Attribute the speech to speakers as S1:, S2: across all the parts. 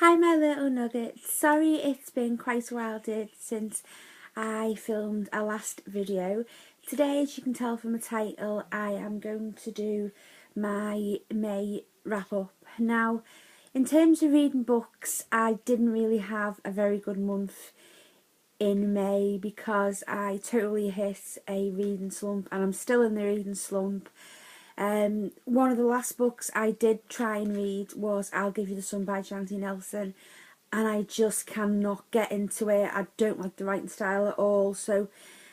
S1: Hi my little nuggets, sorry it's been quite a while since I filmed a last video. Today, as you can tell from the title, I am going to do my May wrap up. Now, in terms of reading books, I didn't really have a very good month in May because I totally hit a reading slump and I'm still in the reading slump. One of the last books I did try and read was I'll Give You the Sun by Shanti Nelson, and I just cannot get into it. I don't like the writing style at all, so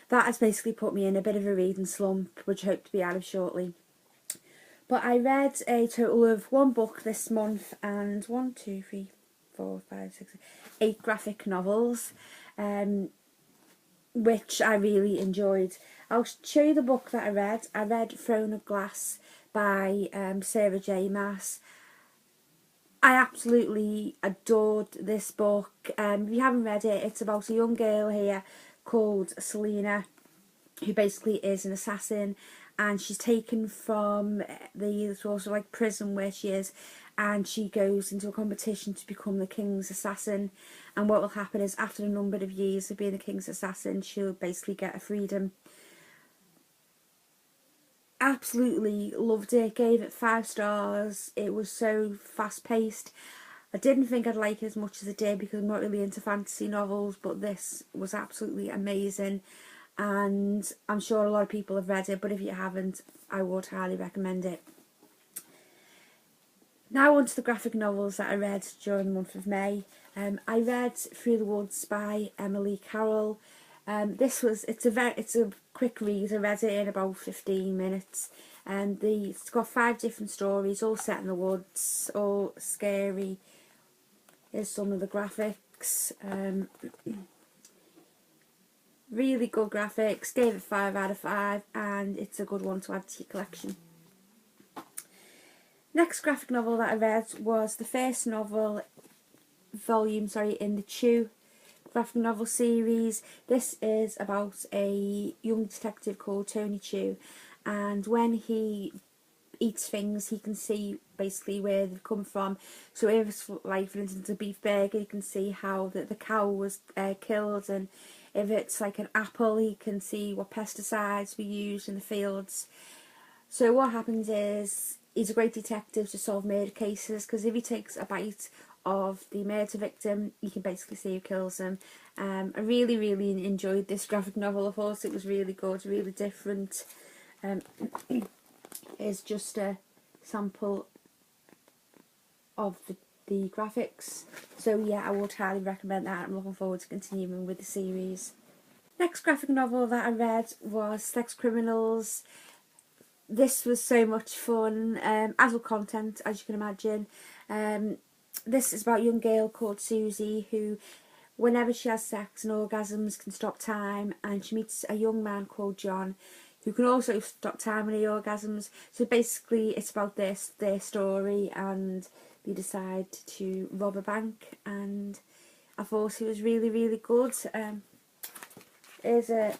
S1: that has basically put me in a bit of a reading slump, which I hope to be out of shortly. But I read a total of one book this month and 8 graphic novels, which I really enjoyed. I'll show you the book that I read. I read Throne of Glass by Sarah J Maas. I absolutely adored this book. If you haven't read it, it's about a young girl here called Selena, who basically is an assassin, and she's taken from the sort of like prison where she is, and she goes into a competition to become the king's assassin. And what will happen is, after a number of years of being the king's assassin, she'll basically get a freedom. Absolutely loved it, gave it 5 stars. It was so fast paced. I didn't think I'd like it as much as I did because I'm not really into fantasy novels, but this was absolutely amazing, and I'm sure a lot of people have read it, but if you haven't, I would highly recommend it. Now on to the graphic novels that I read during the month of May. I read Through the Woods by Emily Carroll. It's a quick read. I read it in about 15 minutes. It's got 5 different stories, all set in the woods, all scary. Here's some of the graphics. Really good graphics. Gave it 5 out of 5, and it's a good one to add to your collection. Next graphic novel that I read was the first volume in the Chew graphic novel series. This is about a young detective called Tony Chew, and when he eats things, he can see basically where they've come from. So if it's like, for instance, a beef burger, he can see how the cow was killed, and if it's like an apple, he can see what pesticides were used in the fields. So what happens is, he's a great detective to solve murder cases, because if he takes a bite of the murder victim, you can basically see who kills them. I really enjoyed this graphic novel. I thought it was really good, really different. It's just a sample of the graphics. So yeah, I would highly recommend that. I'm looking forward to continuing with the series. Next graphic novel that I read was Sex Criminals. This was so much fun, adult content, as you can imagine. This is about a young girl called Susie who, whenever she has sex and orgasms, can stop time, and she meets a young man called John who can also stop time and orgasms. So basically it's about their story, and they decide to rob a bank, and I thought it was really good. Here's a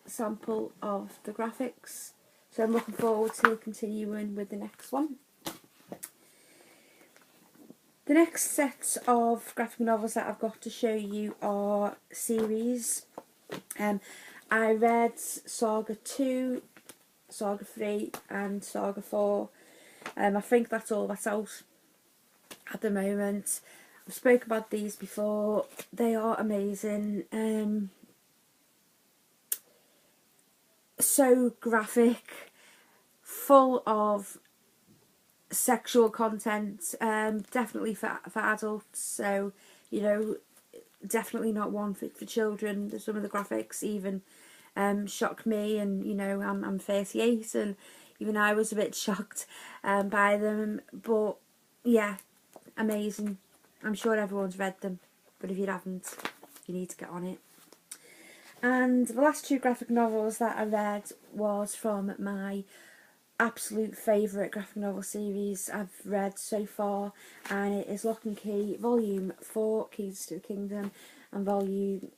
S1: sample of the graphics. So I'm looking forward to continuing with the next one. The next set of graphic novels that I've got to show you are series. I read Saga 2, Saga 3 and Saga 4. I think that's all that's out at the moment. I've spoken about these before. They are amazing. So graphic, full of sexual content, definitely for adults, so you know, definitely not one for children. Some of the graphics even shocked me, and you know, I'm 38 and even I was a bit shocked by them, but yeah, amazing. I'm sure everyone's read them, but if you haven't, you need to get on it. And the last 2 graphic novels that I read was from my absolute favourite graphic novel series I've read so far, and it is Lock and Key Volume 4, Keys to the Kingdom, and Volume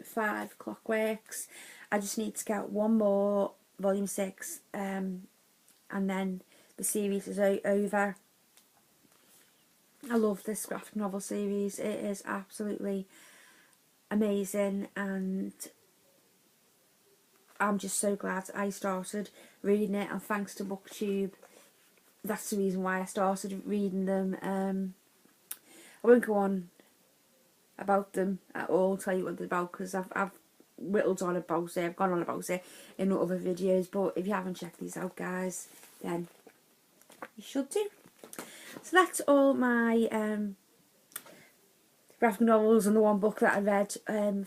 S1: 5, Clockworks. I just need to get one more, Volume 6, and then the series is over. I love this graphic novel series. It is absolutely amazing, and I'm just so glad I started reading it, and thanks to BookTube. That's the reason why I started reading them. I won't go on about them at all, tell you what they're about, because I've whittled on about it, I've gone on about it in other videos, but if you haven't checked these out, guys, then you should do. So that's all my graphic novels and the one book that I read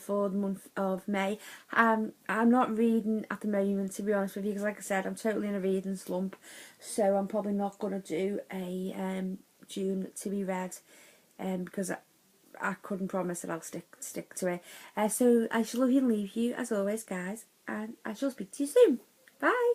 S1: for the month of May. I'm not reading at the moment, to be honest with you, because like I said, I'm totally in a reading slump, so I'm probably not going to do a June to be read, because I couldn't promise that I'll stick to it. So I shall love you and leave you as always, guys, and I shall speak to you soon. Bye.